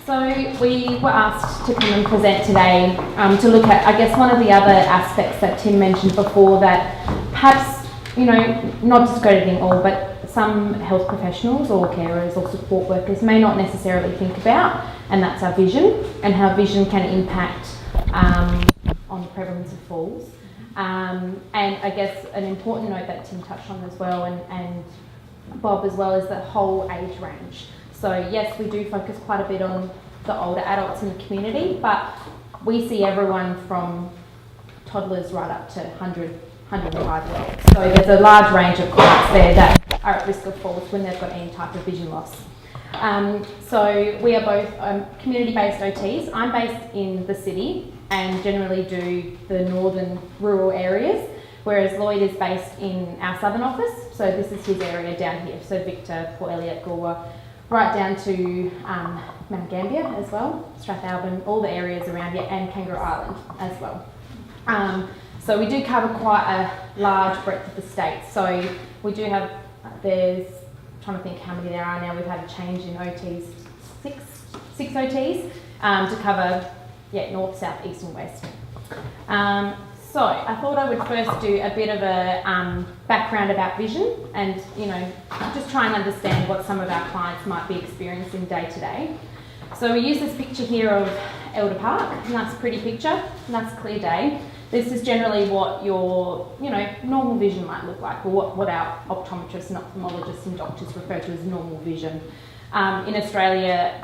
So we were asked to come and present today to look at, I guess, one of the other aspects that Tim mentioned before that perhaps, not discrediting all, but some health professionals or carers or support workers may not necessarily think about, and that's our vision and how vision can impact on the prevalence of falls. And I guess an important note that Tim touched on as well, and Bob as well, is the whole age range. So yes, we do focus quite a bit on the older adults in the community, but we see everyone from toddlers right up to 105-year-olds. So there's a large range of clients there that are at risk of falls when they've got any type of vision loss. So we are both community-based OTs. I'm based in the city and generally do the northern rural areas, whereas Lloyd is based in our southern office. So this is his area down here. So Victor, Port Elliot, Goolwa, right down to Mount Gambier as well, Strathalbyn, all the areas around here, and Kangaroo Island as well. So we do cover quite a large breadth of the state. So we do have, I'm trying to think how many there are now. We've had a change in OTs, six OTs to cover north, south, east and west. So I thought I would first do a bit of a background about vision and, just try and understand what some of our clients might be experiencing day to day. So we use this picture here of Elder Park, and that's a pretty picture, and that's a clear day. This is generally what your, normal vision might look like, or what our optometrists and ophthalmologists and doctors refer to as normal vision. In Australia,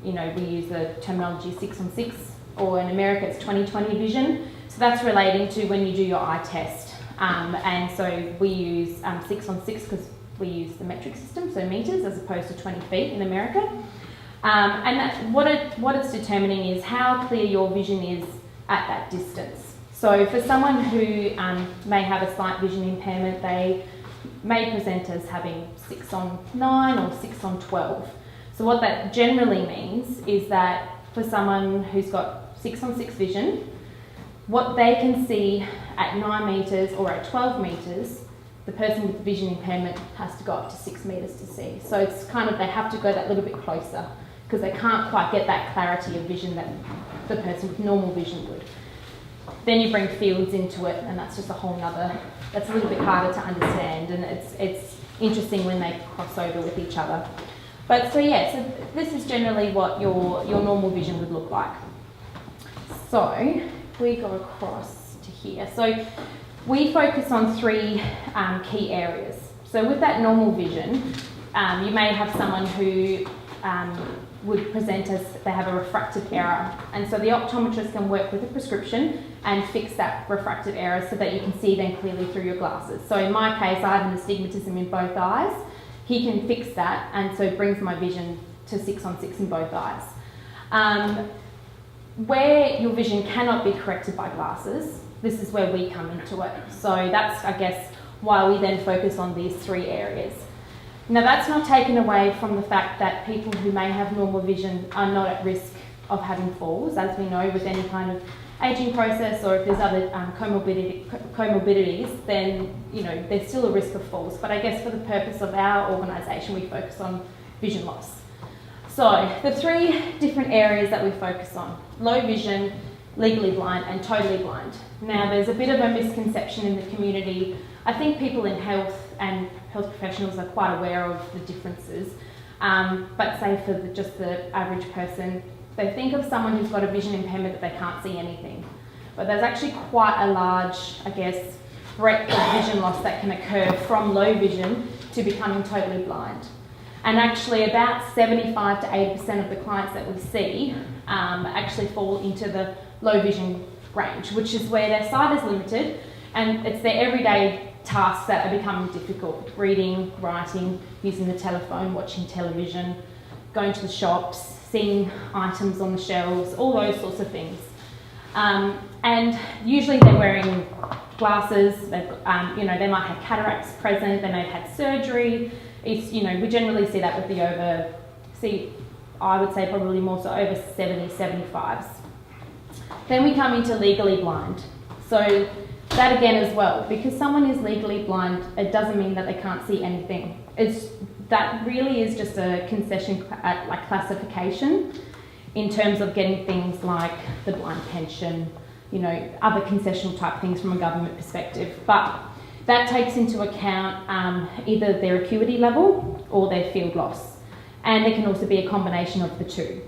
we use the terminology 6-on-6, or in America it's 20/20 vision. So that's relating to when you do your eye test. And so we use 6-on-6 because we use the metric system, so metres, as opposed to 20 feet in America. And what it's determining is how clear your vision is at that distance. So for someone who may have a slight vision impairment, they may present as having 6-on-9 or 6-on-12. So what that generally means is that for someone who's got 6-on-6 vision, what they can see at 9 metres or at 12 metres, the person with vision impairment has to go up to 6 metres to see. So it's kind of, they have to go that little bit closer because they can't quite get that clarity of vision that the person with normal vision would. Then you bring fields into it, and that's just a whole nother, that's a little bit harder to understand, and it's interesting when they cross over with each other. But so this is generally what your normal vision would look like. So we go across to here. So we focus on 3 key areas. So with that normal vision, you may have someone who would present as they have a refractive error. And so the optometrist can work with a prescription and fix that refractive error so that you can see then clearly through your glasses. So in my case, I have an astigmatism in both eyes. He can fix that, and so it brings my vision to 6-on-6 in both eyes. Where your vision cannot be corrected by glasses, this is where we come into it. So that's, I guess, why we then focus on these 3 areas. Now that's not taken away from the fact that people who may have normal vision are not at risk of having falls, as we know with any kind of ageing process, or if there's other comorbidities, then there's still a risk of falls. But I guess for the purpose of our organisation, we focus on vision loss. So the 3 different areas that we focus on: low vision, legally blind and totally blind. Now there's a bit of a misconception in the community. I think people in health and health professionals are quite aware of the differences, but say for just the average person, they think of someone who's got a vision impairment that they can't see anything. But there's actually quite a large, I guess, breadth of vision loss that can occur from low vision to becoming totally blind. And actually about 75 to 80% of the clients that we see actually fall into the low vision range, which is where their sight is limited and it's their everyday tasks that are becoming difficult: reading, writing, using the telephone, watching television, going to the shops, seeing items on the shelves, all those sorts of things. And usually they're wearing glasses, they've, they might have cataracts present, they may have had surgery. It's, we generally see that with I would say probably more so over 70, 75s. Then we come into legally blind. So that again as well, because someone is legally blind, it doesn't mean that they can't see anything. It's that really is just a concession like classification in terms of getting things like the blind pension, you know, other concessional type things from a government perspective. But that takes into account either their acuity level or their field loss. And there can also be a combination of the two.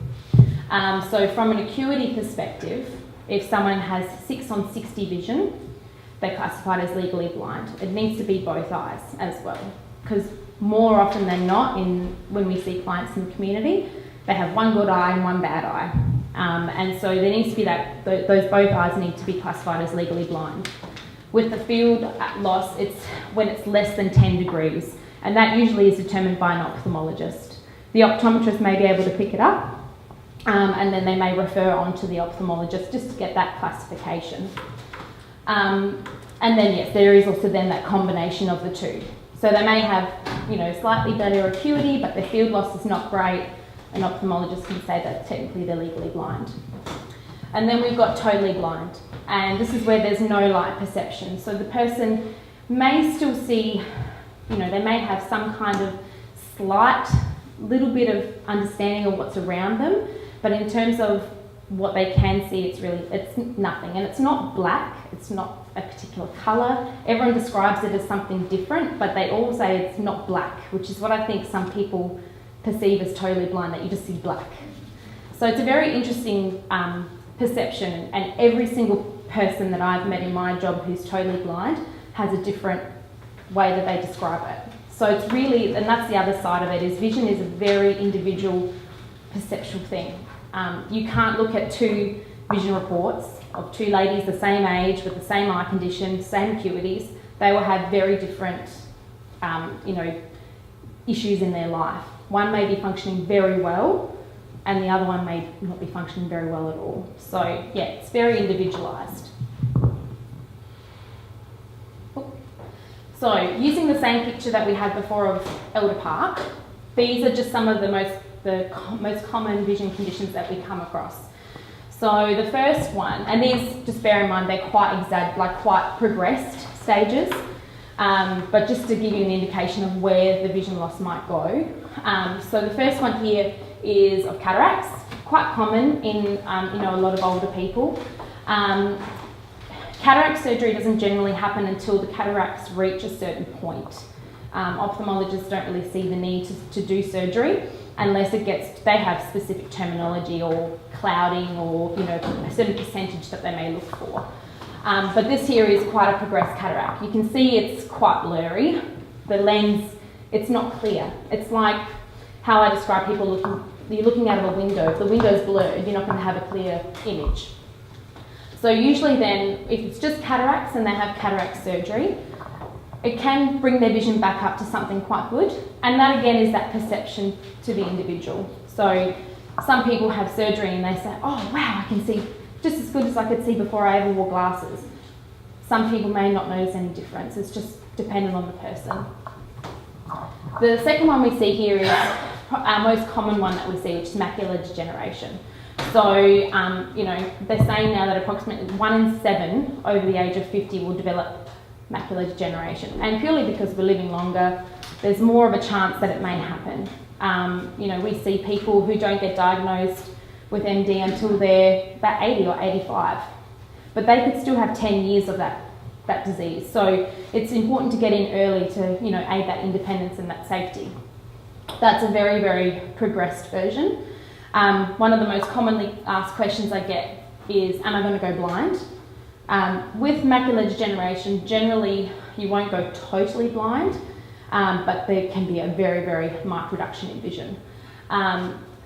So from an acuity perspective, if someone has 6 on 60 vision, they're classified as legally blind. It needs to be both eyes as well, because more often than not, when we see clients in the community, they have one good eye and one bad eye. And so there needs to be that, those both eyes need to be classified as legally blind. With the field loss, it's when it's less than 10 degrees, and that usually is determined by an ophthalmologist. The optometrist may be able to pick it up, and then they may refer on to the ophthalmologist just to get that classification. And then yes, there is also then that combination of the two. So they may have, you know, slightly better acuity, but their field loss is not great. An ophthalmologist can say that technically they're legally blind. And then we've got totally blind, and this is where there's no light perception. So the person may still see, you know, they may have some kind of slight little bit of understanding of what's around them, but in terms of what they can see, it's nothing. And it's not black, it's not a particular colour. Everyone describes it as something different, but they all say it's not black, which is what I think some people perceive as totally blind, that you just see black. So it's a very interesting perception, and every single person that I've met in my job who's totally blind has a different way that they describe it. So it's really, and that's the other side of it, is vision is a very individual perceptual thing. You can't look at 2 vision reports of 2 ladies the same age with the same eye condition, same acuities. They will have very different, you know, issues in their life. One may be functioning very well, and the other one may not be functioning very well at all. So yeah, it's very individualised. So using the same picture that we had before of Elder Park, these are just some of the most common vision conditions that we come across. So the first one, and these, just bear in mind, they're quite quite progressed stages, but just to give you an indication of where the vision loss might go. So the first one here is of cataracts, quite common in you know, a lot of older people. Cataract surgery doesn't generally happen until the cataracts reach a certain point. Ophthalmologists don't really see the need to do surgery unless they have specific terminology or clouding, or, you know, a certain percentage that they may look for. But this here is quite a progressed cataract. You can see it's quite blurry. The lens, it's not clear. It's like how I describe people you're looking out of a window. If the window's blurred, you're not going to have a clear image. So usually then, if it's just cataracts and they have cataract surgery, it can bring their vision back up to something quite good. And that again is that perception to the individual. So some people have surgery and they say, oh wow, I can see just as good as I could see before I ever wore glasses. Some people may not notice any difference. It's just dependent on the person. The second one we see here is our most common one that we see, which is macular degeneration. So, you know, they're saying now that approximately 1 in 7 over the age of 50 will develop macular degeneration. And purely because we're living longer, there's more of a chance that it may happen. You know, we see people who don't get diagnosed with MD until they're about 80 or 85. But they could still have 10 years of that disease. So it's important to get in early to, you know, aid that independence and that safety. That's a very, very progressed version. One of the most commonly asked questions I get is, am I going to go blind? With macular degeneration, generally you won't go totally blind, but there can be a very, very marked reduction in vision.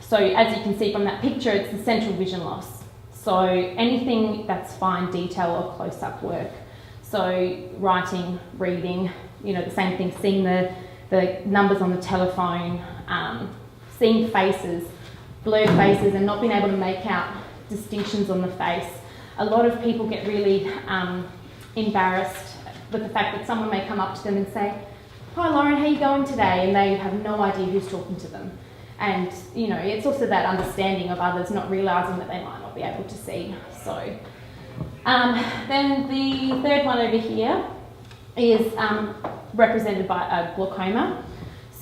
So as you can see from that picture, it's the central vision loss. So anything that's fine detail or close-up work. So writing, reading, you know, the same thing, seeing the numbers on the telephone, seeing faces, blurred faces, and not being able to make out distinctions on the face. A lot of people get really embarrassed with the fact that someone may come up to them and say, hi Lauren, how are you going today? And they have no idea who's talking to them. And, you know, it's also that understanding of others not realising that they might not be able to see. So, then the third one over here is represented by a glaucoma.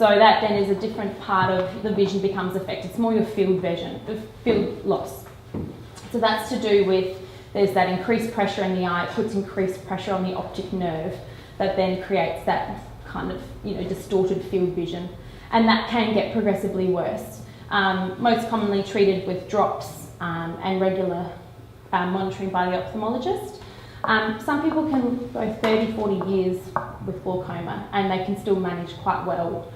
So that then is a different part of the vision becomes affected. It's more your field vision, the field loss. So that's to do with, there's that increased pressure in the eye, it puts increased pressure on the optic nerve that then creates that kind of, distorted field vision. And that can get progressively worse. Most commonly treated with drops and regular monitoring by the ophthalmologist. Some people can go 30, 40 years with glaucoma and they can still manage quite well.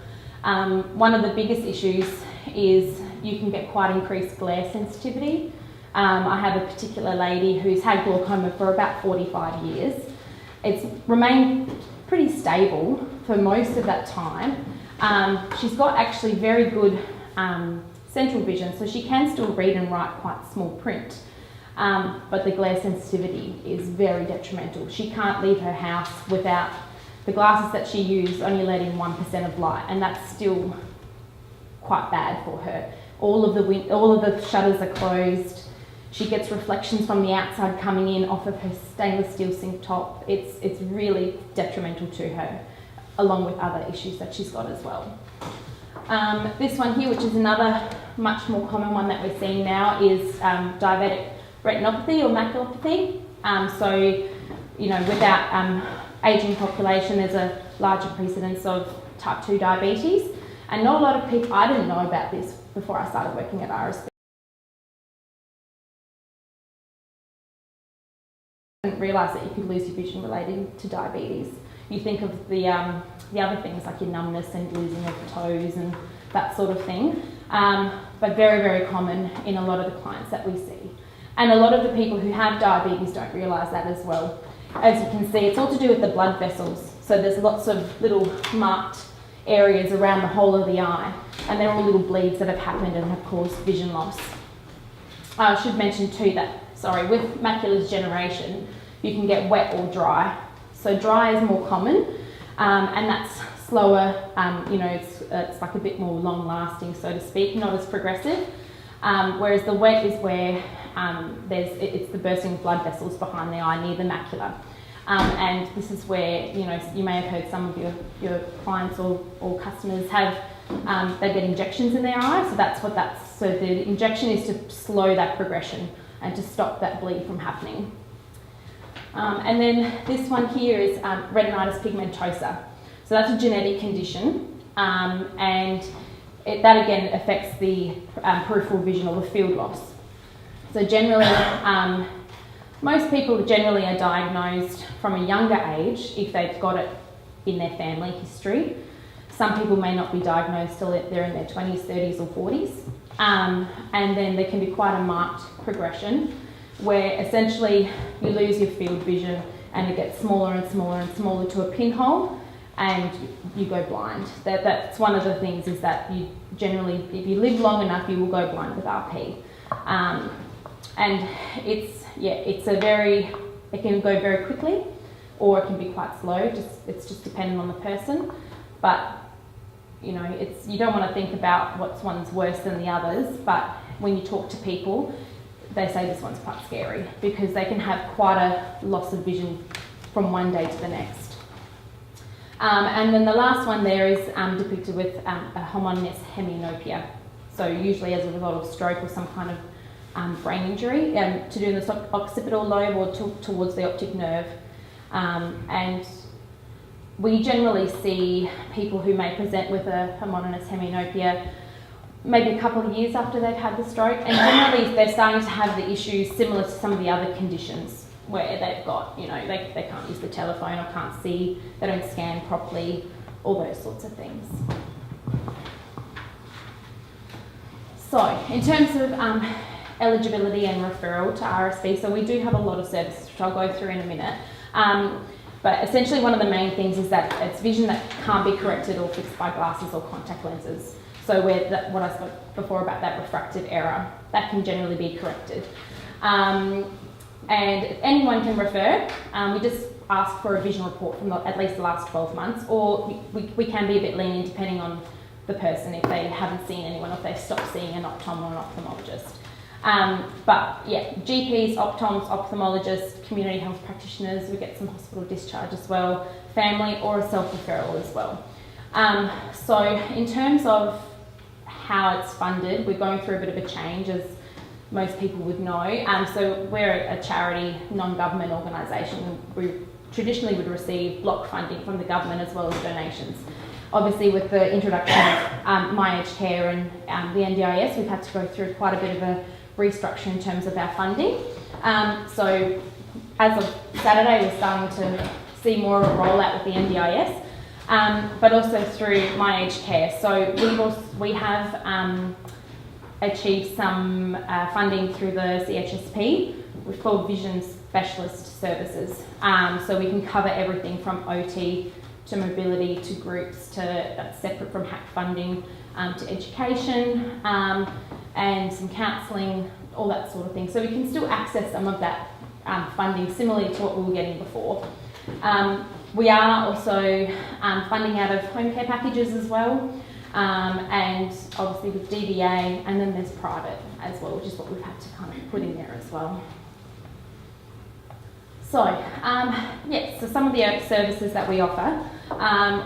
One of the biggest issues is you can get quite increased glare sensitivity. I have a particular lady who's had glaucoma for about 45 years. It's remained pretty stable for most of that time. She's got actually very good central vision, so she can still read and write quite small print. But the glare sensitivity is very detrimental. She can't leave her house without the glasses that she used only letting 1% of light, and that's still quite bad for her. All of the shutters are closed. She gets reflections from the outside coming in off of her stainless steel sink top. It's really detrimental to her, along with other issues that she's got as well. This one here, which is another much more common one that we're seeing now, is diabetic retinopathy or maculopathy. Without ageing population, there's a larger precedence of type 2 diabetes. And not a lot of people, I didn't know about this before I started working at RSP. I didn't realise that you could lose your vision related to diabetes. You think of the other things like your numbness and losing of the toes and that sort of thing, but very, very common in a lot of the clients that we see. And a lot of the people who have diabetes don't realise that as well. As you can see, it's all to do with the blood vessels. So there's lots of little marked areas around the whole of the eye, and they're all little bleeds that have happened and have caused vision loss. I should mention too that, with macular degeneration, you can get wet or dry. So dry is more common, and that's slower, it's like a bit more long lasting, so to speak, not as progressive. Whereas the wet is where it's the bursting of blood vessels behind the eye near the macula. And this is where, you may have heard some of your clients or customers have, they get injections in their eye, so the injection is to slow that progression and to stop that bleed from happening. And then this one here is retinitis pigmentosa. So that's a genetic condition, and that again affects the peripheral vision or the field loss. So generally, most people generally are diagnosed from a younger age if they've got it in their family history. Some people may not be diagnosed till they're in their 20s, 30s or 40s. And then there can be quite a marked progression where essentially you lose your field vision and it gets smaller and smaller and smaller to a pinhole and you go blind. That's one of the things, is that you generally, if you live long enough, you will go blind with RP. And it can go very quickly or it can be quite slow, it's just dependent on the person. But you don't want to think about one's worse than the others, but when you talk to people, they say this one's quite scary because they can have quite a loss of vision from one day to the next. And then the last one there is depicted with a homonymous hemianopia. So usually as a result of stroke or some kind of brain injury to do in the occipital lobe or towards the optic nerve. And we generally see people who may present with a homonymous hemianopia maybe a couple of years after they've had the stroke, and generally they're starting to have the issues similar to some of the other conditions where they've got, they can't use the telephone or can't see, they don't scan properly, all those sorts of things. So in terms of eligibility and referral to RSP, so we do have a lot of services which I'll go through in a minute. But essentially one of the main things is that it's vision that can't be corrected or fixed by glasses or contact lenses. So what I spoke before about that refractive error, that can generally be corrected. And anyone can refer. We just ask for a vision report from at least the last 12 months, or we can be a bit lenient depending on the person, if they haven't seen anyone, or if they've stopped seeing an optom or an ophthalmologist. But yeah, GPs, optoms, ophthalmologists, community health practitioners, we get some hospital discharge as well, family or a self-referral as well. So in terms of how it's funded, we're going through a bit of a change, as most people would know. So we're a charity, non-government organisation. We traditionally would receive block funding from the government as well as donations. Obviously, with the introduction of My Aged Care and the NDIS, we've had to go through quite a bit of a restructure in terms of our funding. So as of Saturday, we're starting to see more of a rollout with the NDIS, but also through My Aged Care. So we have achieved some funding through the CHSP, which is called Vision Specialist Services. So we can cover everything from OT to mobility to groups that's separate from HAC funding, to education and some counselling, all that sort of thing. So we can still access some of that funding similarly to what we were getting before. We are also funding out of home care packages as well, and obviously with DVA, and then there's private as well, which is what we've had to kind of put in there as well. So, so some of the services that we offer.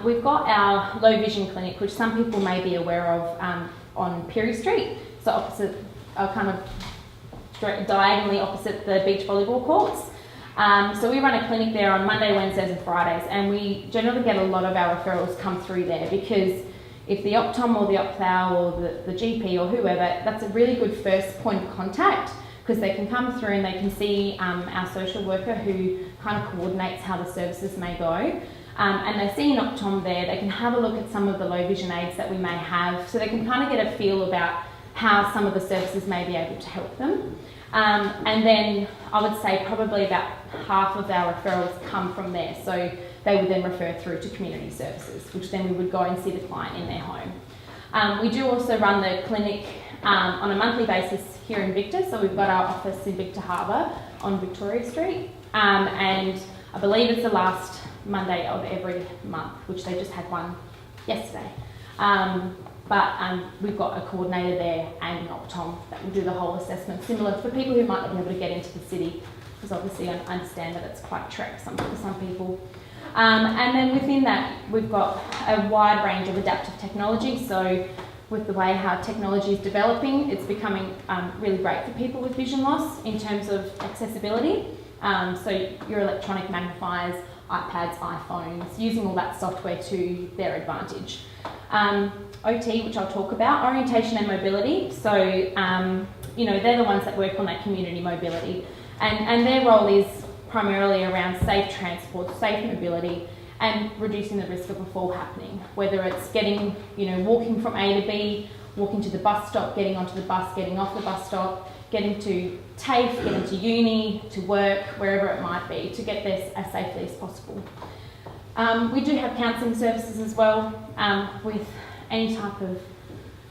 We've got our low vision clinic, which some people may be aware of, on Pirie Street, so opposite, kind of diagonally opposite the beach volleyball courts. So we run a clinic there on Monday, Wednesdays and Fridays, and we generally get a lot of our referrals come through there, because if the optom or the opthal or the GP or whoever, that's a really good first point of contact, because they can come through and they can see our social worker who kind of coordinates how the services may go. And they see an optom there, they can have a look at some of the low vision aids that we may have, so they can kind of get a feel about how some of the services may be able to help them. And then I would say probably about half of our referrals come from there, so they would then refer through to community services, which then we would go and see the client in their home. We do also run the clinic on a monthly basis here in Victor, so we've got our office in Victor Harbour on Victoria Street, and I believe it's the last Monday of every month, which they just had one yesterday. But we've got a coordinator there and an optom that will do the whole assessment, similar for people who might not be able to get into the city, because obviously I understand that it's quite trek for some people. And then within that, we've got a wide range of adaptive technology. So with the way how technology is developing, it's becoming really great for people with vision loss in terms of accessibility. So your electronic magnifiers, iPads, iPhones, using all that software to their advantage. OT, which I'll talk about, orientation and mobility. So, they're the ones that work on that community mobility. And their role is primarily around safe transport, safe mobility, and reducing the risk of a fall happening. Whether it's getting, walking from A to B, walking to the bus stop, getting onto the bus, getting off the bus stop, getting to TAFE, getting to uni, to work, wherever it might be, to get there as safely as possible. We do have counselling services as well, with any type of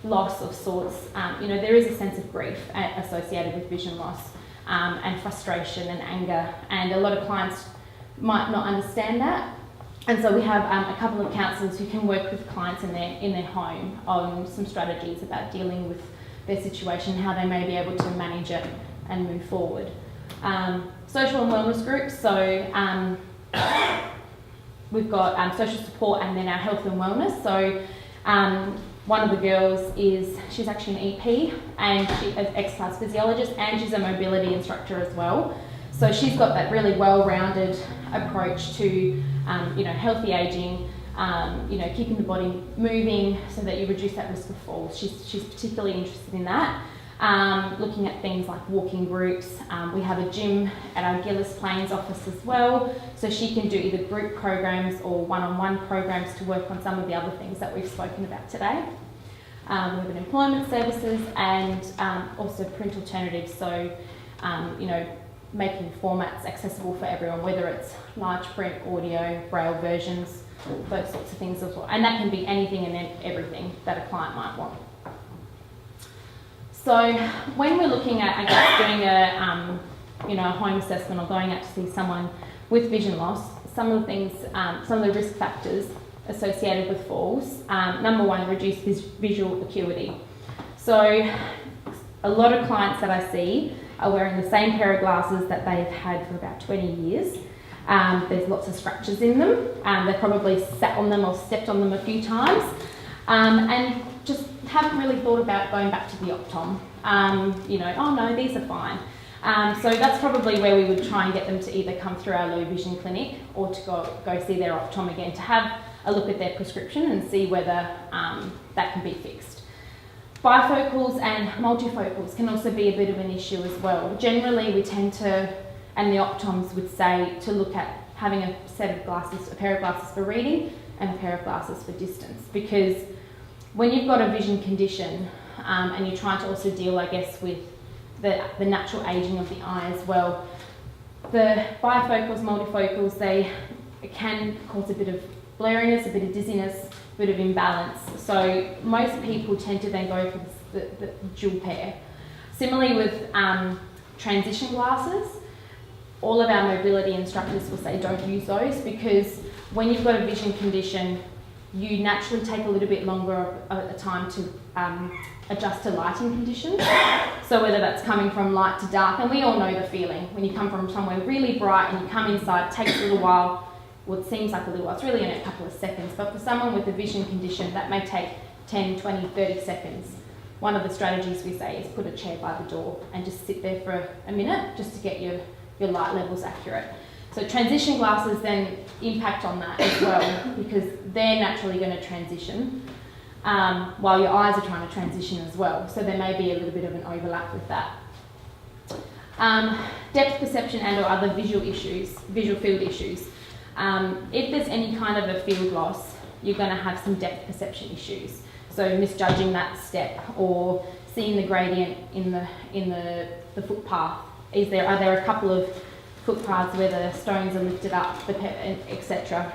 loss of sorts. There is a sense of grief associated with vision loss, and frustration and anger, and a lot of clients might not understand that. And so we have a couple of counsellors who can work with clients in their home on some strategies about dealing with their situation, how they may be able to manage it and move forward. Social and wellness groups, so we've got social support and then our health and wellness. So one of the girls she's actually an EP, and she's an exercise physiologist, and she's a mobility instructor as well. So she's got that really well-rounded approach to healthy ageing, keeping the body moving so that you reduce that risk of falls. She's particularly interested in that. Looking at things like walking groups. We have a gym at our Gillis Plains office as well, so she can do either group programs or one-on-one programs to work on some of the other things that we've spoken about today. We have an employment services and also print alternatives, so making formats accessible for everyone, whether it's large print, audio, braille versions, those sorts of things as well. And that can be anything and everything that a client might want. So when we're looking at, doing a home assessment or going out to see someone with vision loss, some of the things, some of the risk factors associated with falls, number one, reduced visual acuity. So a lot of clients that I see are wearing the same pair of glasses that they've had for about 20 years. There's lots of scratches in them. They've probably sat on them or stepped on them a few times, and just haven't really thought about going back to the optom. Oh no, these are fine. So that's probably where we would try and get them to either come through our low vision clinic or to go see their optom again to have a look at their prescription and see whether that can be fixed. Bifocals and multifocals can also be a bit of an issue as well. Generally, we tend to, and the optoms would say, to look at having a pair of glasses for reading and a pair of glasses for distance, because when you've got a vision condition and you're trying to also deal, I guess, with the natural aging of the eye as well, the bifocals, multifocals, they can cause a bit of blurriness, a bit of dizziness, a bit of imbalance. So most people tend to then go for the dual pair. Similarly with transition glasses, all of our mobility instructors will say don't use those, because when you've got a vision condition, you naturally take a little bit longer of a time to adjust to lighting conditions. So whether that's coming from light to dark, and we all know the feeling when you come from somewhere really bright and you come inside, it takes a little while. Well, it seems like a little while, it's really only a couple of seconds, but for someone with a vision condition, that may take 10, 20, 30 seconds. One of the strategies we say is put a chair by the door and just sit there for a minute just to get your light levels accurate. So transition glasses then impact on that as well, because they're naturally going to transition while your eyes are trying to transition as well. So there may be a little bit of an overlap with that. Depth perception and or other visual field issues. If there's any kind of a field loss, you're going to have some depth perception issues. So misjudging that step or seeing the gradient in the footpath. Are there a couple of footpaths where the stones are lifted up, etc.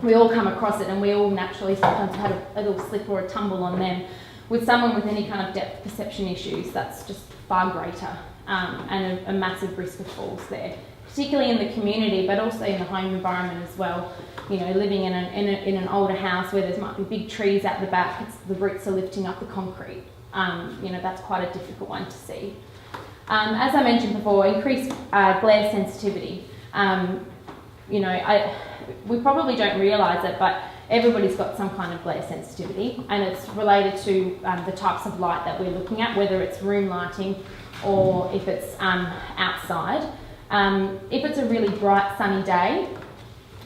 We all come across it, and we all naturally sometimes have a little slip or a tumble on them. With someone with any kind of depth perception issues, that's just far greater and a massive risk of falls there, particularly in the community, but also in the home environment as well. Living in an older house where there might be big trees out the back, the roots are lifting up the concrete. That's quite a difficult one to see. As I mentioned before, increased glare sensitivity. We probably don't realise it, but everybody's got some kind of glare sensitivity, and it's related to the types of light that we're looking at, whether it's room lighting or if it's outside. If it's a really bright sunny day,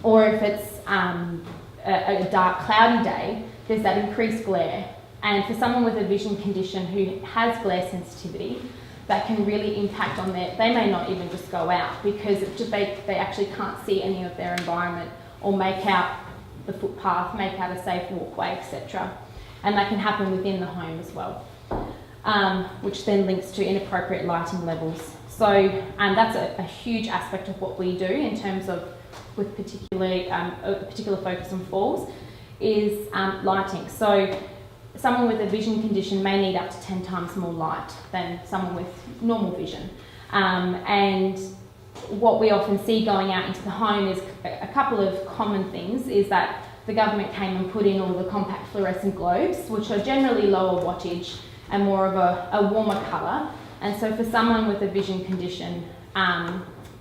or if it's a dark cloudy day, there's that increased glare. And for someone with a vision condition who has glare sensitivity, that can really impact on they may not even just go out, because they actually can't see any of their environment or make out the footpath, make out a safe walkway, etc. And that can happen within the home as well, which then links to inappropriate lighting levels. So that's a huge aspect of what we do in terms of, with a particular focus on falls, is lighting. So someone with a vision condition may need up to 10 times more light than someone with normal vision. And what we often see going out into the home is a couple of common things, is that the government came and put in all the compact fluorescent globes, which are generally lower wattage and more of a warmer colour. And so for someone with a vision condition,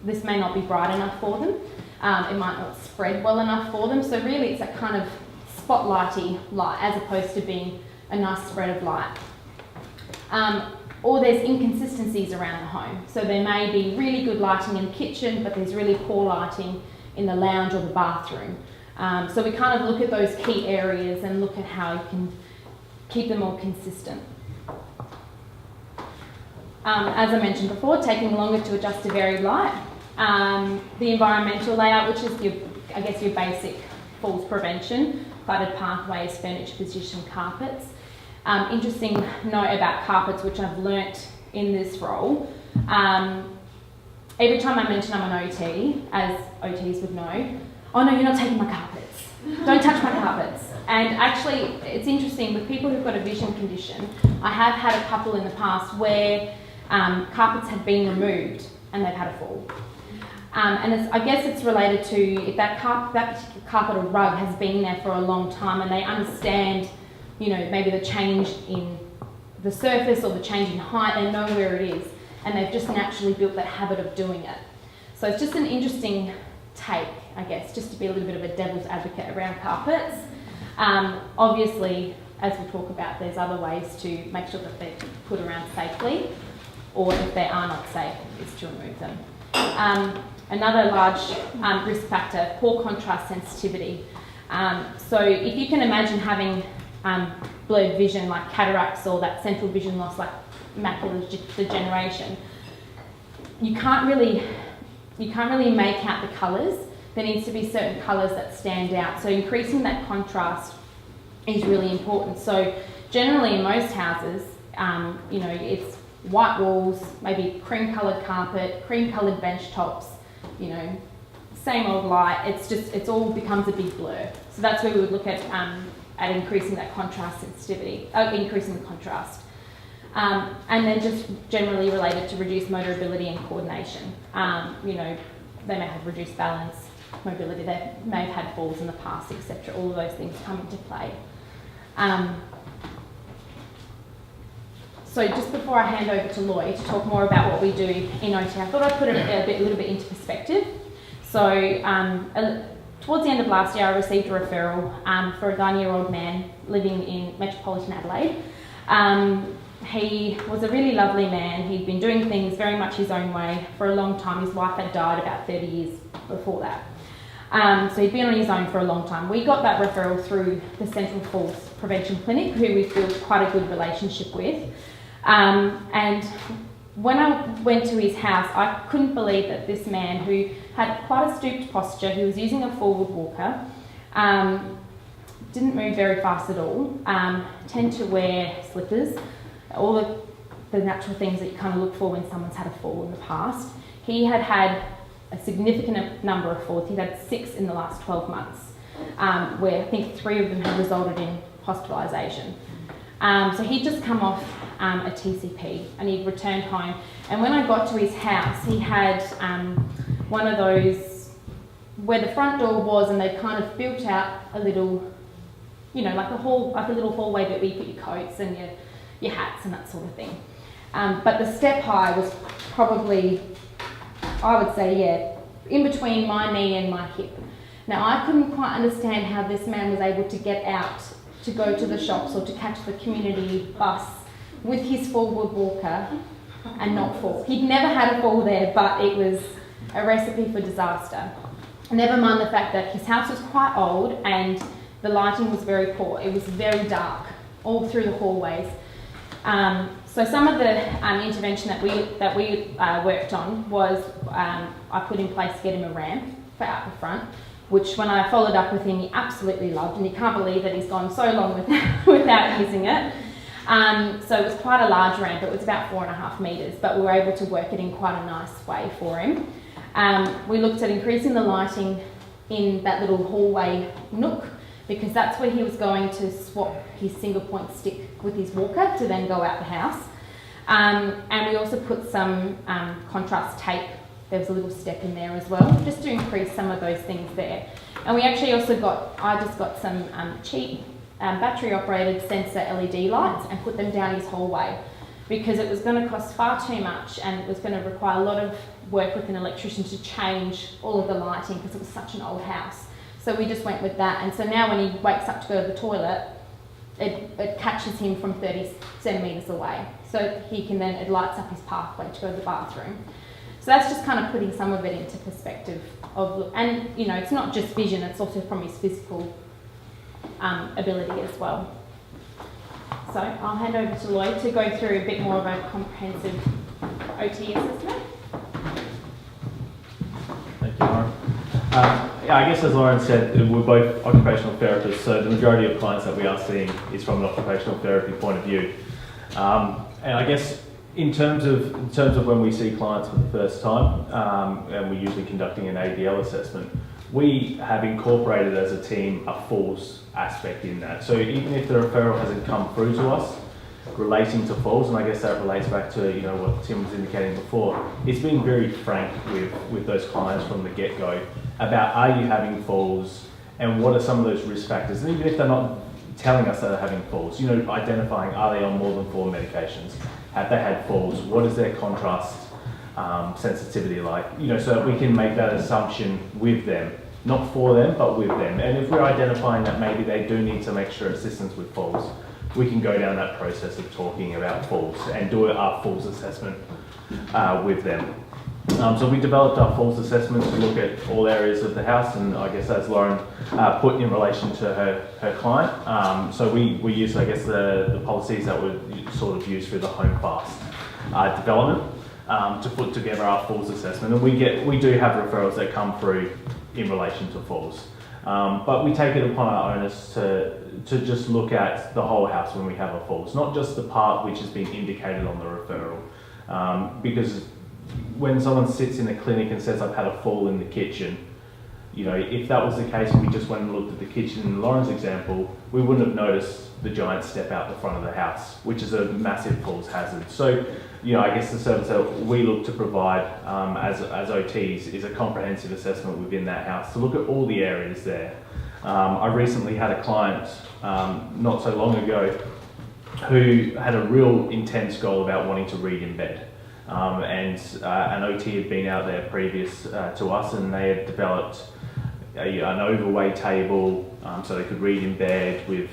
this may not be bright enough for them. It might not spread well enough for them. So really it's a kind of spotlighty light as opposed to being a nice spread of light. Or there's inconsistencies around the home. So there may be really good lighting in the kitchen, but there's really poor lighting in the lounge or the bathroom. So we kind of look at those key areas and look at how you can keep them all consistent. As I mentioned before, taking longer to adjust to varied light. The environmental layout, which is your basic falls prevention, cluttered pathways, furniture position, carpets. Interesting note about carpets, which I've learnt in this role. Every time I mention I'm an OT, as OTs would know, oh no, you're not taking my carpets. Don't touch my carpets. And actually, it's interesting, with people who've got a vision condition, I have had a couple in the past where carpets have been removed and they've had a fall. And I guess it's related to if that particular carpet or rug has been there for a long time and they understand, maybe the change in the surface or the change in height, they know where it is, and they've just naturally built that habit of doing it. So it's just an interesting take, I guess, just to be a little bit of a devil's advocate around carpets. Obviously, as we talk about, there's other ways to make sure that they're put around safely, or if they are not safe, is to remove them. Another large risk factor, poor contrast sensitivity. So if you can imagine having blurred vision like cataracts or that central vision loss like macular degeneration, you can't really make out the colours. There needs to be certain colours that stand out. So increasing that contrast is really important. So generally in most houses, it's white walls, maybe cream coloured carpet, cream coloured bench tops, same old light. It all becomes a big blur. So that's where we would look at increasing that contrast sensitivity, increasing the contrast. And then just generally related to reduced motor ability and coordination. They may have reduced balance, mobility, they may have had falls in the past, etc. All of those things come into play. So just before I hand over to Lloyd to talk more about what we do in OT, I thought I'd put it a little bit into perspective. So towards the end of last year, I received a referral for a 9-year-old man living in metropolitan Adelaide. He was a really lovely man. He'd been doing things very much his own way for a long time. His wife had died about 30 years before that. So he'd been on his own for a long time. We got that referral through the Central Falls Prevention Clinic, who we've built quite a good relationship with. And when I went to his house, I couldn't believe that this man, who had quite a stooped posture, he was using a forward walker, didn't move very fast at all, tend to wear slippers, all the natural things that you kind of look for when someone's had a fall in the past. He had had a significant number of falls. He'd had 6 in the last 12 months, where I think 3 of them had resulted in hospitalisation. So he'd just come off a TCP and he'd returned home. And when I got to his house, he had one of those where the front door was, and they kind of built out a little, like a little hallway that we put your coats and your hats and that sort of thing. But the step high was probably, I would say, in between my knee and my hip. Now, I couldn't quite understand how this man was able to get out to go to the shops or to catch the community bus with his forward walker and not fall. He'd never had a fall there, but it was a recipe for disaster. Never mind the fact that his house was quite old and the lighting was very poor. It was very dark all through the hallways. So some of the intervention that we worked on was I put in place to get him a ramp for out the front, which when I followed up with him, he absolutely loved, and he can't believe that he's gone so long without using it. So it was quite a large ramp. It was about 4.5 metres, but we were able to work it in quite a nice way for him. We looked at increasing the lighting in that little hallway nook, because that's where he was going to swap his single point stick with his walker to then go out the house. And we also put some contrast tape. There was a little step in there as well, just to increase some of those things there. And we actually also I just got some cheap battery operated sensor LED lights and put them down his hallway, because it was going to cost far too much and it was going to require a lot of work with an electrician to change all of the lighting, because it was such an old house. So we just went with that, and so now when he wakes up to go to the toilet, it catches him from 30 centimetres away. So he can then, it lights up his pathway to go to the bathroom. So that's just kind of putting some of it into perspective and it's not just vision, it's also from his physical ability as well. So I'll hand over to Lloyd to go through a bit more of a comprehensive OT assessment. Thank you, Lauren. I guess as Lauren said, we're both occupational therapists, so the majority of clients that we are seeing is from an occupational therapy point of view. And I guess in terms of when we see clients for the first time, and we're usually conducting an ADL assessment, we have incorporated as a team a falls aspect in that. So even if the referral hasn't come through to us relating to falls, and I guess that relates back to what Tim was indicating before, it's being very frank with those clients from the get-go about, are you having falls and what are some of those risk factors, and even if they're not telling us that they're having falls, identifying, are they on more than 4 medications, have they had falls, what is their contrast sensitivity like, so that we can make that assumption with them, not for them, but with them. And if we're identifying that maybe they do need some extra assistance with falls, we can go down that process of talking about falls and do our falls assessment with them. So we developed our falls assessment to look at all areas of the house, and I guess as Lauren put in relation to her client. So we use, I guess, the policies that were sort of used through the Home Fast development to put together our falls assessment. And we do have referrals that come through in relation to falls. But we take it upon our onus to just look at the whole house when we have a falls, not just the part which has been indicated on the referral. Because when someone sits in a clinic and says, I've had a fall in the kitchen, if that was the case and we just went and looked at the kitchen in Lauren's example, we wouldn't have noticed the giant step out the front of the house, which is a massive falls hazard. So, I guess the service that we look to provide as OTs is a comprehensive assessment within that house to look at all the areas there. I recently had a client not so long ago who had a real intense goal about wanting to read in bed. And an OT had been out there previous to us, and they had developed an overway table so they could read in bed with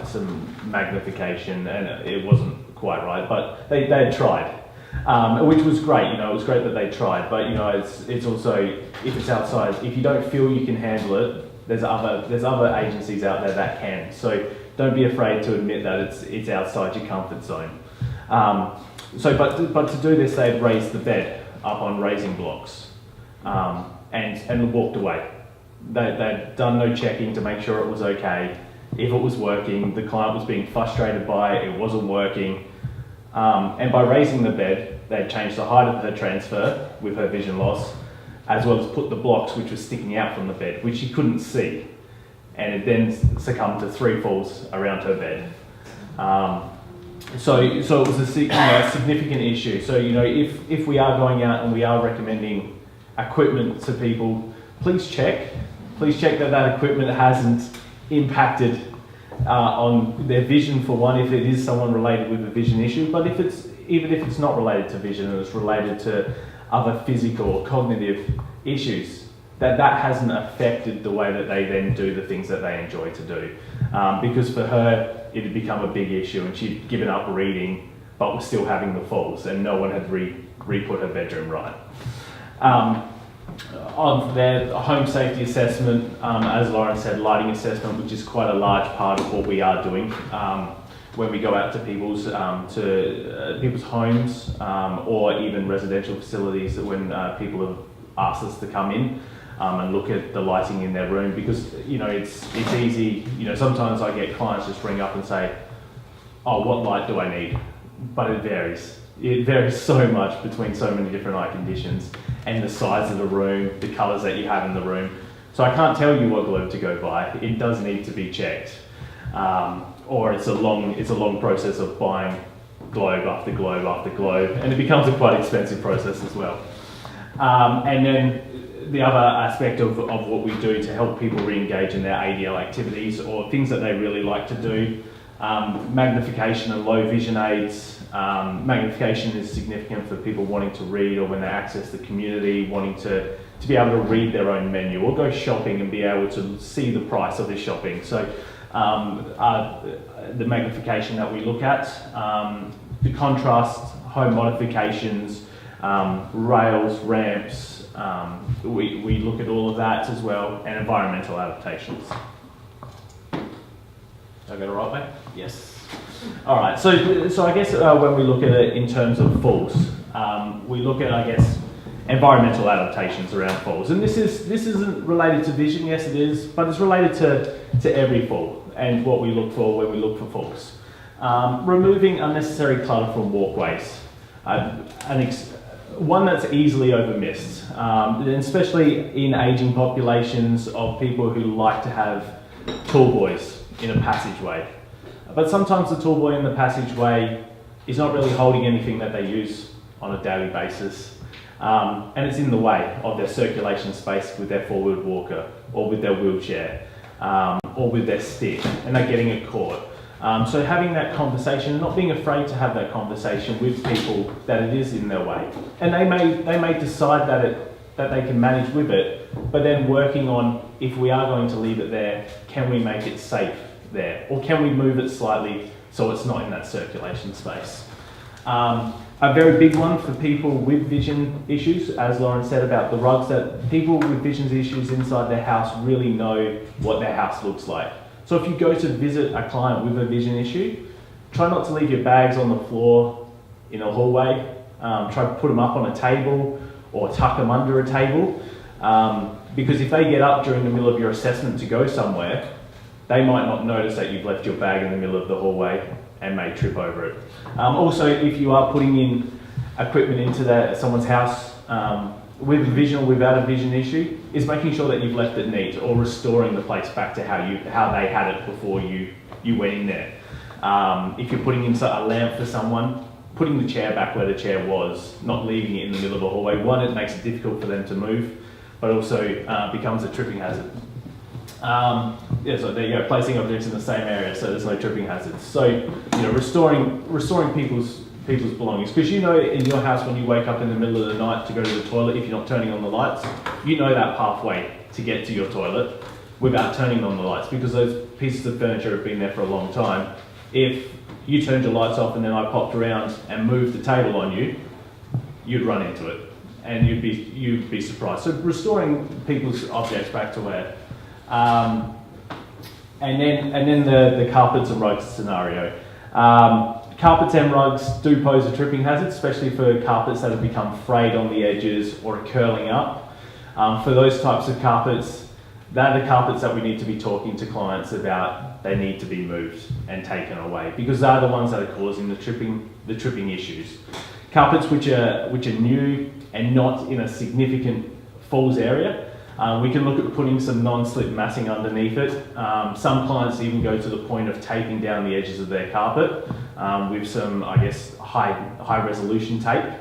some magnification, and it wasn't quite right, but they had tried, which was great. It was great that they tried, but it's also, if it's outside, if you don't feel you can handle it, there's other agencies out there that can. So don't be afraid to admit that it's outside your comfort zone. But to do this, they'd raised the bed up on raising blocks and walked away. They'd done no checking to make sure it was okay. If it was working, the client was being frustrated by it, it wasn't working. And by raising the bed, they'd changed the height of her transfer with her vision loss, as well as put the blocks which were sticking out from the bed, which she couldn't see. And it then succumbed to 3 falls around her bed. So it was a significant issue. So, if we are going out and we are recommending equipment to people, please check that equipment hasn't impacted on their vision, for one, if it is someone related with a vision issue, but even if it's not related to vision and it's related to other physical or cognitive issues, that hasn't affected the way that they then do the things that they enjoy to do. Because for her, it had become a big issue, and she'd given up reading, but was still having the falls, and no one had re-put her bedroom right. On their home safety assessment, as Lauren said, lighting assessment, which is quite a large part of what we are doing when we go out to people's homes or even residential facilities, when people have asked us to come in and look at the lighting in their room, because it's easy. Sometimes I get clients just ring up and say, "Oh, what light do I need?" But it varies. It varies so much between so many different eye conditions and the size of the room, the colours that you have in the room. So I can't tell you what globe to go by. It does need to be checked, or it's a long process of buying globe after globe after globe, and it becomes a quite expensive process as well. And then the other aspect of what we do to help people re-engage in their ADL activities or things that they really like to do, magnification and low vision aids. Magnification is significant for people wanting to read, or when they access the community, wanting to be able to read their own menu or go shopping and be able to see the price of their shopping. So the magnification that we look at, the contrast, home modifications, rails, ramps, we look at all of that as well, and environmental adaptations. Did I get it right, mate? Yes. All right, so I guess when we look at it in terms of falls, we look at, I guess, environmental adaptations around falls. And this isn't related to vision, yes it is, but it's related to every fall and what we look for when we look for falls. Removing unnecessary clutter from walkways, one that's easily overmissed, and especially in ageing populations of people who like to have tall boys in a passageway. But sometimes the tall boy in the passageway is not really holding anything that they use on a daily basis. And it's in the way of their circulation space with their forward walker or with their wheelchair or with their stick, and they're getting it caught. So having that conversation, and not being afraid to have that conversation with people that it is in their way, and they may decide that they can manage with it, but then working on, if we are going to leave it there, can we make it safe there, or can we move it slightly so it's not in that circulation space. A very big one for people with vision issues, as Lauren said about the rugs, that people with vision issues inside their house really know what their house looks like. So if you go to visit a client with a vision issue, try not to leave your bags on the floor in a hallway. Try to put them up on a table or tuck them under a table, because if they get up during the middle of your assessment to go somewhere, they might not notice that you've left your bag in the middle of the hallway and may trip over it. Also, if you are putting in equipment into someone's house with a vision or without a vision issue, is making sure that you've left it neat, or restoring the place back to how they had it before you went in there. If you're putting in a lamp for someone, putting the chair back where the chair was, not leaving it in the middle of a hallway. One, it makes it difficult for them to move, but also becomes a tripping hazard. So there you go, placing objects in the same area so there's no tripping hazards. So, restoring people's belongings, because in your house, when you wake up in the middle of the night to go to the toilet, if you're not turning on the lights, you know that pathway to get to your toilet without turning on the lights, because those pieces of furniture have been there for a long time. If you turned your lights off and then I popped around and moved the table on you, you'd run into it and you'd be surprised. So restoring people's objects back to where. And then the carpets and rugs scenario. Carpets and rugs do pose a tripping hazard, especially for carpets that have become frayed on the edges or are curling up. For those types of carpets, they're the carpets that we need to be talking to clients about. They need to be moved and taken away, because they're the ones that are causing the tripping issues. Carpets which are new and not in a significant falls area, we can look at putting some non-slip matting underneath it. Some clients even go to the point of taping down the edges of their carpet with some, high resolution tape,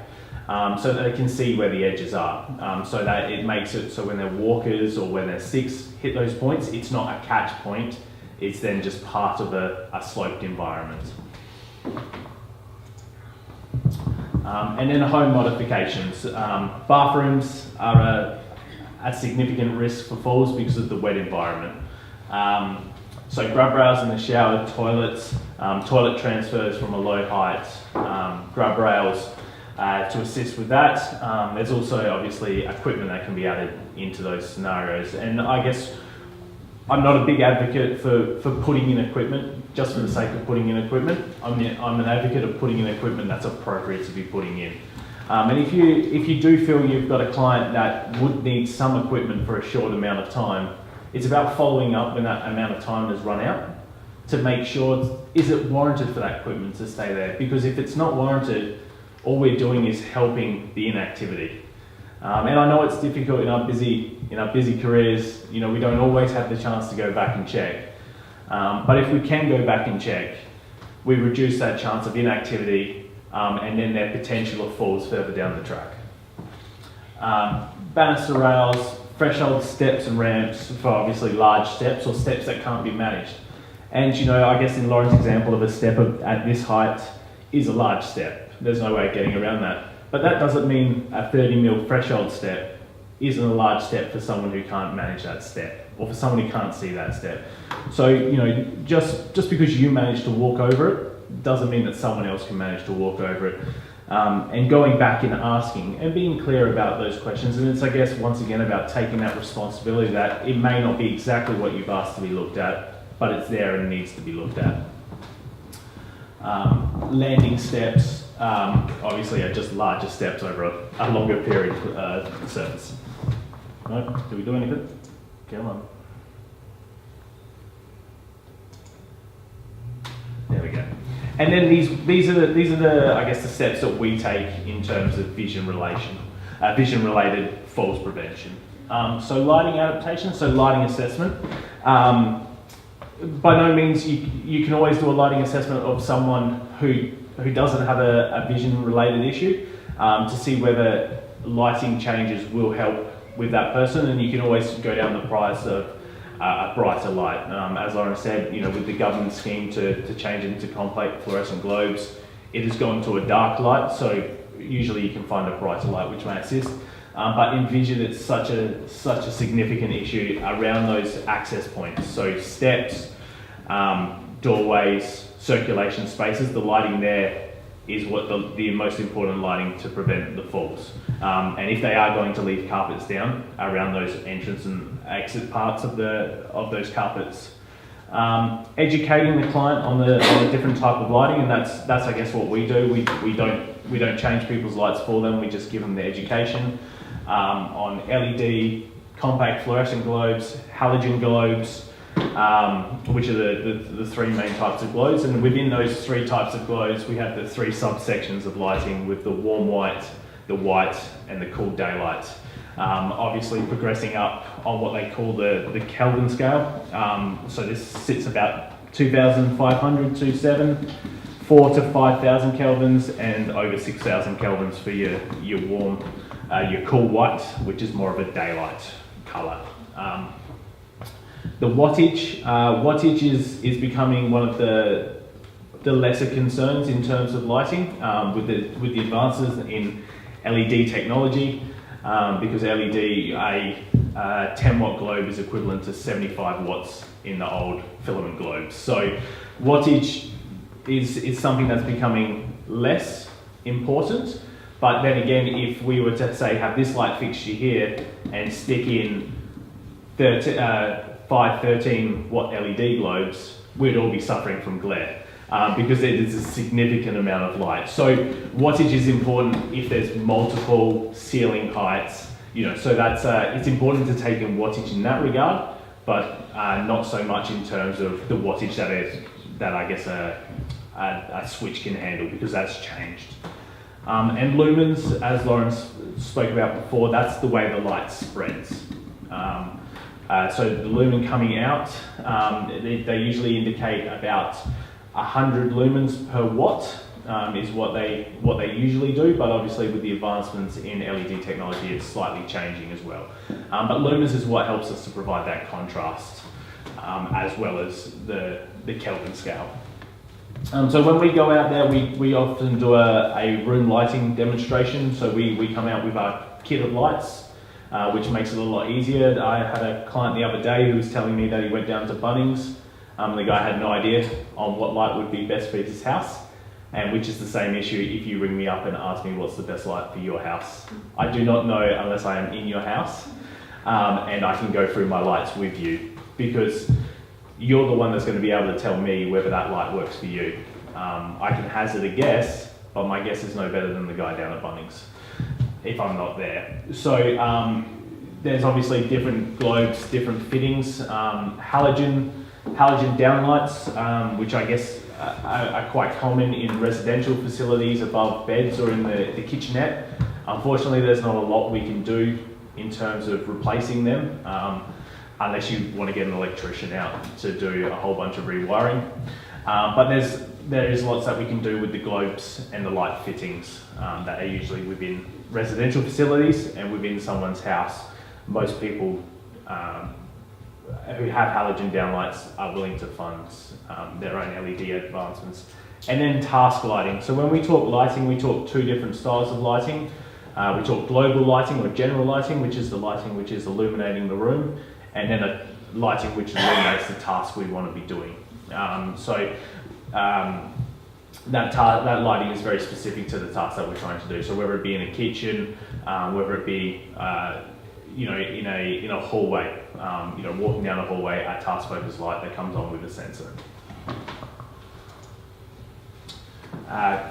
so that they can see where the edges are. So that it makes it so when their walkers or when their sticks hit those points, it's not a catch point, it's then just part of a sloped environment. And then home modifications. Bathrooms are a significant risk for falls because of the wet environment. So grub rails in the shower, toilets, toilet transfers from a low height, grub rails to assist with that. There's also obviously equipment that can be added into those scenarios. And I guess I'm not a big advocate for putting in equipment just for the sake of putting in equipment. I'm an advocate of putting in equipment that's appropriate to be putting in. And if you do feel you've got a client that would need some equipment for a short amount of time, it's about following up when that amount of time has run out to make sure, is it warranted for that equipment to stay there? Because if it's not warranted, all we're doing is helping the inactivity. And I know it's difficult in our busy careers. We don't always have the chance to go back and check. But if we can go back and check, we reduce that chance of inactivity and then their potential of falls further down the track. Banister rails, threshold steps and ramps for obviously large steps or steps that can't be managed. And I guess in Lauren's example of a step at this height is a large step. There's no way of getting around that. But that doesn't mean a 30mm threshold step isn't a large step for someone who can't manage that step, or for someone who can't see that step. So, just because you manage to walk over it doesn't mean that someone else can manage to walk over it. And going back and asking and being clear about those questions. And it's, I guess, once again about taking that responsibility that it may not be exactly what you've asked to be looked at, but it's there and needs to be looked at. Landing steps, obviously are just larger steps over a longer period surface. No? Did we do anything? Come on. There we go. And then these are the I guess the steps that we take in terms of vision related falls prevention. So lighting adaptation, so lighting assessment. By no means you can always do a lighting assessment of someone who doesn't have a vision related issue to see whether lighting changes will help with that person, and you can always go down the price of a brighter light. As Lauren said, with the government scheme to change it into compact fluorescent globes, it has gone to a dark light, so usually you can find a brighter light which may assist. But in vision, it's such a significant issue around those access points. So steps, doorways, circulation spaces, the lighting there is what the most important lighting to prevent the falls. And if they are going to leave carpets down around those entrance and exit parts of those carpets, educating the client on the different type of lighting, and that's I guess what we do. We don't change people's lights for them. We just give them the education on LED, compact fluorescent globes, halogen globes, which are the three main types of globes. And within those three types of globes, we have the three subsections of lighting with the warm white, the white, and the cool daylight. Obviously progressing up on what they call the Kelvin scale. So this sits about 2,500 to 4,000 to 5,000 kelvins, and over 6,000 kelvins for your warm, your cool white, which is more of a daylight colour. The wattage is becoming one of the lesser concerns in terms of lighting with the advances in LED technology, because LED, a 10 watt globe is equivalent to 75 watts in the old filament globes. So wattage is something that's becoming less important. But then again, if we were to say have this light fixture here and stick in 5 13 watt LED globes, we'd all be suffering from glare because it is a significant amount of light. So wattage is important if there's multiple ceiling heights, so that's it's important to take in wattage in that regard, but not so much in terms of the wattage that I guess a switch can handle, because that's changed. And lumens, as Lawrence spoke about before, that's the way the light spreads. So the lumen coming out, they usually indicate about 100 lumens per watt is what they usually do, but obviously with the advancements in LED technology, it's slightly changing as well. But lumens is what helps us to provide that contrast, as well as the Kelvin scale. So when we go out there, we often do a room lighting demonstration. So we come out with our kit of lights, which makes it a lot easier. I had a client the other day who was telling me that he went down to Bunnings. The guy had no idea on what light would be best for his house, and which is the same issue if you ring me up and ask me what's the best light for your house. I do not know unless I am in your house, and I can go through my lights with you, because you're the one that's going to be able to tell me whether that light works for you. I can hazard a guess, but my guess is no better than the guy down at Bunnings if I'm not there. So there's obviously different globes, different fittings, halogen downlights, which I guess are quite common in residential facilities above beds or in the kitchenette. Unfortunately, there's not a lot we can do in terms of replacing them, unless you want to get an electrician out to do a whole bunch of rewiring. But there is lots that we can do with the globes and the light fittings that are usually within residential facilities and within someone's house. Most people who have halogen downlights are willing to fund their own LED advancements. And then task lighting. So when we talk lighting, we talk two different styles of lighting. We talk global lighting or general lighting, which is the lighting which is illuminating the room, and then a lighting which illuminates the task we want to be doing. That lighting is very specific to the task that we're trying to do. So whether it be in a kitchen, whether it be in a hallway, walking down a hallway, a task focused light that comes on with a sensor.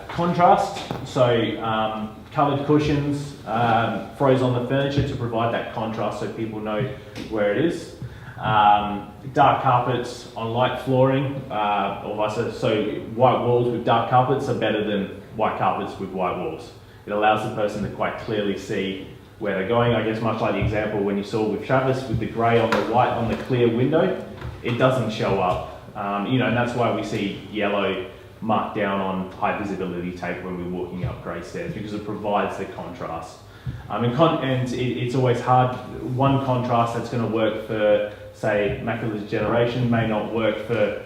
Contrast, so coloured cushions, froze on the furniture to provide that contrast so people know where it is. Dark carpets on light flooring, or vice versa. So white walls with dark carpets are better than white carpets with white walls. It allows the person to quite clearly see where they're going. I guess much like the example when you saw with Travis with the grey on the white on the clear window, it doesn't show up. And that's why we see yellow marked down on high visibility tape when we're walking up grey stairs, because it provides the contrast. And it's always hard, one contrast that's going to work for say, macular degeneration, may not work for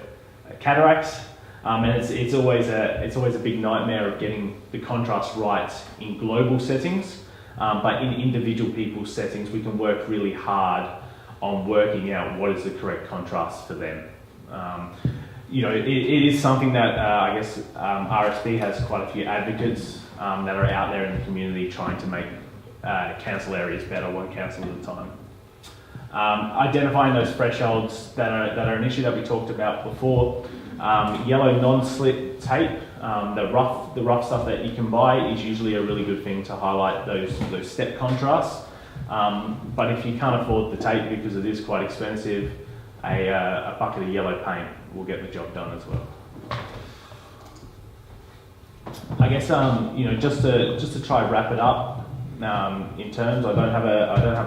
cataracts. And it's always a big nightmare of getting the contrast right in global settings. But in individual people's settings, we can work really hard on working out what is the correct contrast for them. It is something that I guess RSP has quite a few advocates that are out there in the community trying to make cancel areas better, one cancel at a time. Identifying those thresholds that are an issue that we talked about before. Yellow non-slip tape, the rough stuff that you can buy is usually a really good thing to highlight those step contrasts. But if you can't afford the tape because it is quite expensive, a bucket of yellow paint will get the job done as well. I guess just to try and wrap it up. In terms, I don't have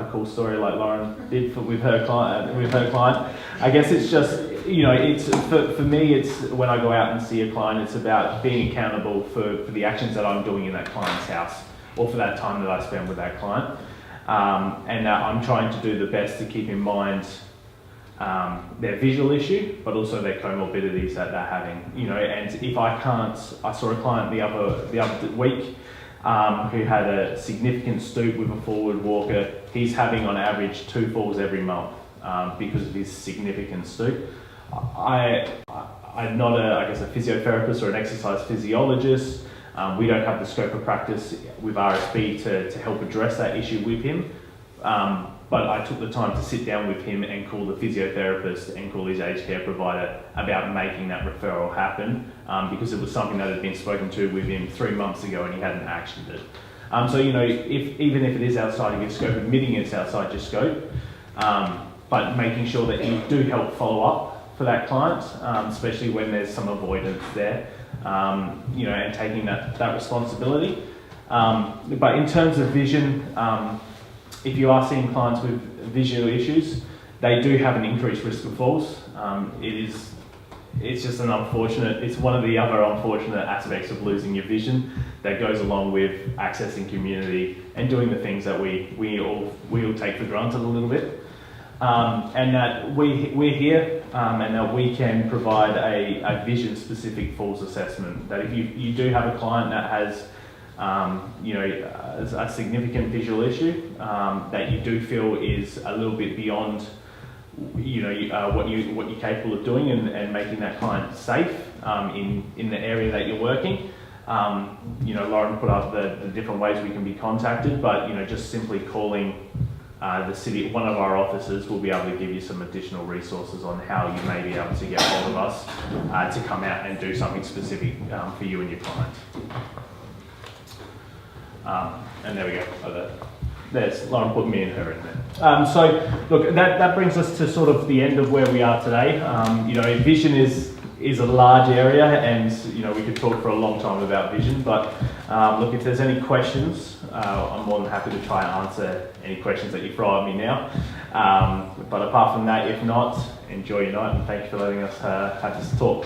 a cool story like Lauren did with her client. I guess it's just it's for me. It's when I go out and see a client, it's about being accountable for the actions that I'm doing in that client's house or for that time that I spend with that client, and I'm trying to do the best to keep in mind their visual issue, but also their comorbidities that they're having. And if I can't, I saw a client the other week. Who had a significant stoop with a forward walker. He's having on average 2 falls every month because of his significant stoop. I'm not a physiotherapist or an exercise physiologist. We don't have the scope of practice with RSP to help address that issue with him. But I took the time to sit down with him and call the physiotherapist and call his aged care provider about making that referral happen because it was something that had been spoken to with him 3 months ago and he hadn't actioned it. Even if it is outside of your scope, admitting it's outside your scope, but making sure that you do help follow up for that client, especially when there's some avoidance there, and taking that responsibility. But in terms of vision, if you are seeing clients with visual issues, they do have an increased risk of falls. It's just it's one of the other unfortunate aspects of losing your vision that goes along with accessing community and doing the things that we all take for granted a little bit. And that we're here and that we can provide a vision-specific falls assessment. That if you do have a client that has a significant visual issue that you do feel is a little bit beyond what you're capable of doing and making that client safe in the area that you're working. Lauren put up the different ways we can be contacted, but just simply calling the city, one of our officers will be able to give you some additional resources on how you may be able to get hold of us to come out and do something specific for you and your client. And there we go. There's Lauren put me and her in there. So look, that brings us to sort of the end of where we are today. Vision is a large area, and we could talk for a long time about vision. But look, if there's any questions, I'm more than happy to try and answer any questions that you throw at me now. But apart from that, if not, enjoy your night, and thank you for letting us have this talk.